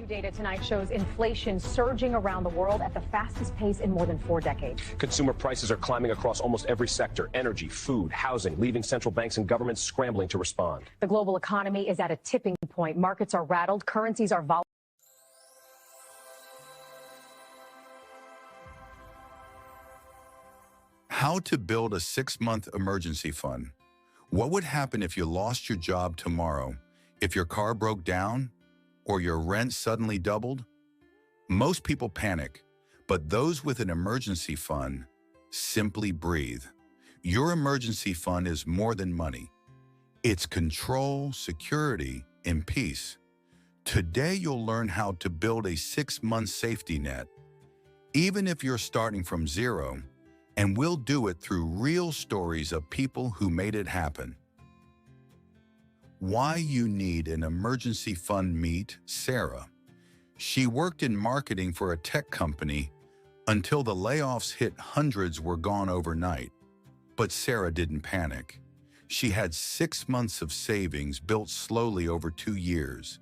data tonight shows inflation surging around the world at the fastest pace in more than 4 decades. Consumer prices are climbing across almost every sector: energy, food, housing, leaving central banks and governments scrambling to respond. The global economy is at a tipping point. Markets are rattled, currencies are volatile. How to build a 6-month emergency fund. What would happen if you lost your job tomorrow? If your car broke down? Or your rent suddenly doubled? Most people panic, but those with an emergency fund simply breathe. Your emergency fund is more than money. It's control, security, and peace. Today you'll learn how to build a 6-month safety net, even if you're starting from zero, and we'll do it through real stories of people who made it happen. Why you need an emergency fund. Meet Sarah. She worked in marketing for a tech company until the layoffs hit. Hundreds were gone overnight. But Sarah didn't panic. She had 6 months of savings built slowly over 2 years.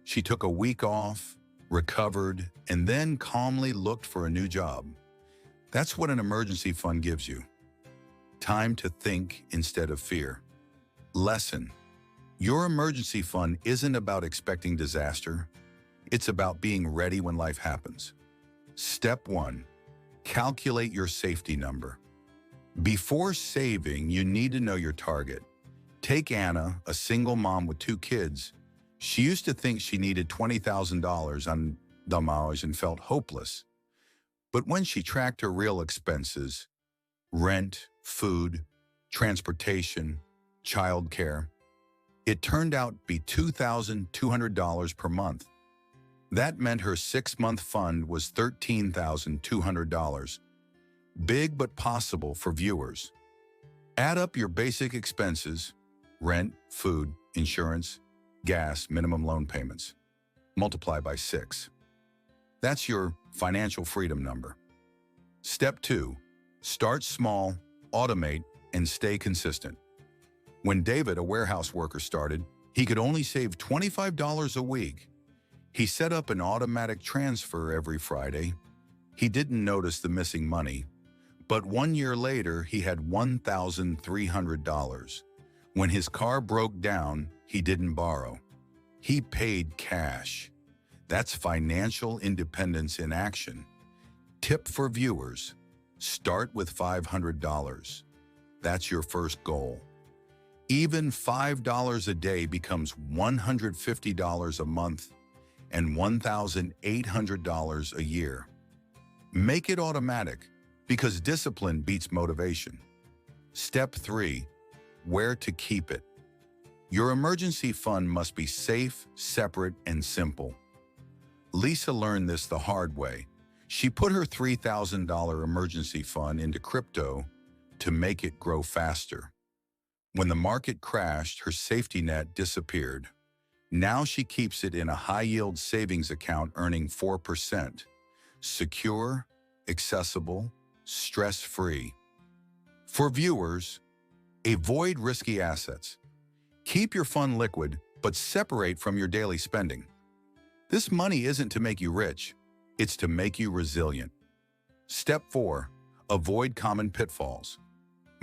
She took a week off, recovered, and then calmly looked for a new job. That's what an emergency fund gives you. Time to think instead of fear. Lesson: your emergency fund isn't about expecting disaster. It's about being ready when life happens. Step 1. Calculate your safety number. Before saving, you need to know your target. Take Anna, a single mom with 2 kids. She used to think she needed $20,000 on damage and felt hopeless. But when she tracked her real expenses, rent, food, transportation, childcare, it turned out to be $2,200 per month. That meant her 6-month fund was $13,200. Big but possible for viewers. Add up your basic expenses: rent, food, insurance, gas, minimum loan payments. Multiply by 6. That's your financial freedom number. Step 2. Start small, automate, and stay consistent. When David, a warehouse worker, started, he could only save $25 a week. He set up an automatic transfer every Friday. He didn't notice the missing money, but 1 year later, he had $1,300. When his car broke down, he didn't borrow. He paid cash. That's financial independence in action. Tip for viewers: start with $500. That's your first goal. Even $5 a day becomes $150 a month and $1,800 a year. Make it automatic, because discipline beats motivation. Step 3. Where to keep it. Your emergency fund must be safe, separate, and simple. Lisa learned this the hard way. She put her $3,000 emergency fund into crypto to make it grow faster. When the market crashed, her safety net disappeared. Now she keeps it in a high-yield savings account earning 4%. Secure, accessible, stress-free. For viewers, avoid risky assets. Keep your fund liquid, but separate from your daily spending. This money isn't to make you rich, it's to make you resilient. Step 4. Avoid common pitfalls.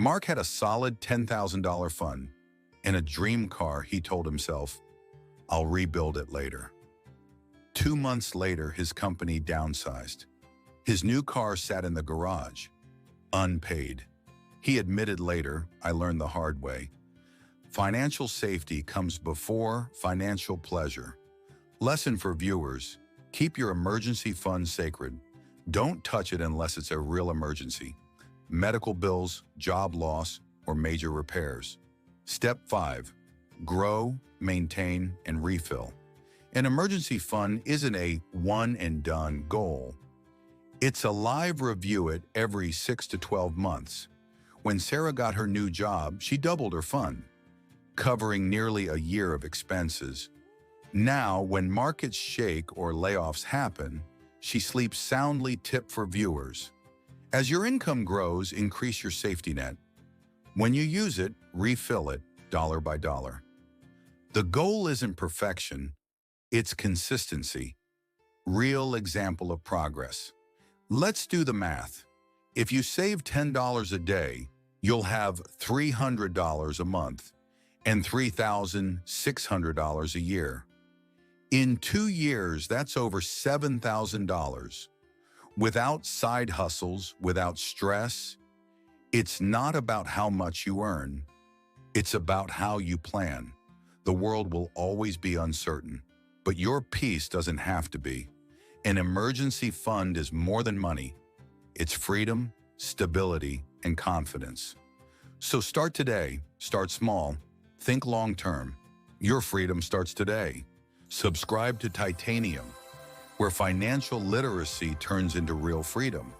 Mark had a solid $10,000 fund. In a dream car, he told himself, "I'll rebuild it later." 2 months later, his company downsized. His new car sat in the garage, unpaid. He admitted later, "I learned the hard way. Financial safety comes before financial pleasure." Lesson for viewers: keep your emergency fund sacred. Don't touch it unless it's a real emergency. Medical bills, job loss, or major repairs. Step 5. Grow, maintain, and refill. An emergency fund isn't a one-and-done goal. It's a live review it every 6 to 12 months. When Sarah got her new job, she doubled her fund, covering nearly a year of expenses. Now, when markets shake or layoffs happen, she sleeps soundly. Tip for viewers: as your income grows, increase your safety net. When you use it, refill it dollar by dollar. The goal isn't perfection, it's consistency. Real example of progress. Let's do the math. If you save $10 a day, you'll have $300 a month and $3,600 a year. In 2 years, that's over $7,000. Without side hustles, without stress, it's not about how much you earn. It's about how you plan. The world will always be uncertain, but your peace doesn't have to be. An emergency fund is more than money. It's freedom, stability, and confidence. So start today, start small, think long-term. Your freedom starts today. Subscribe to Titanium, where financial literacy turns into real freedom.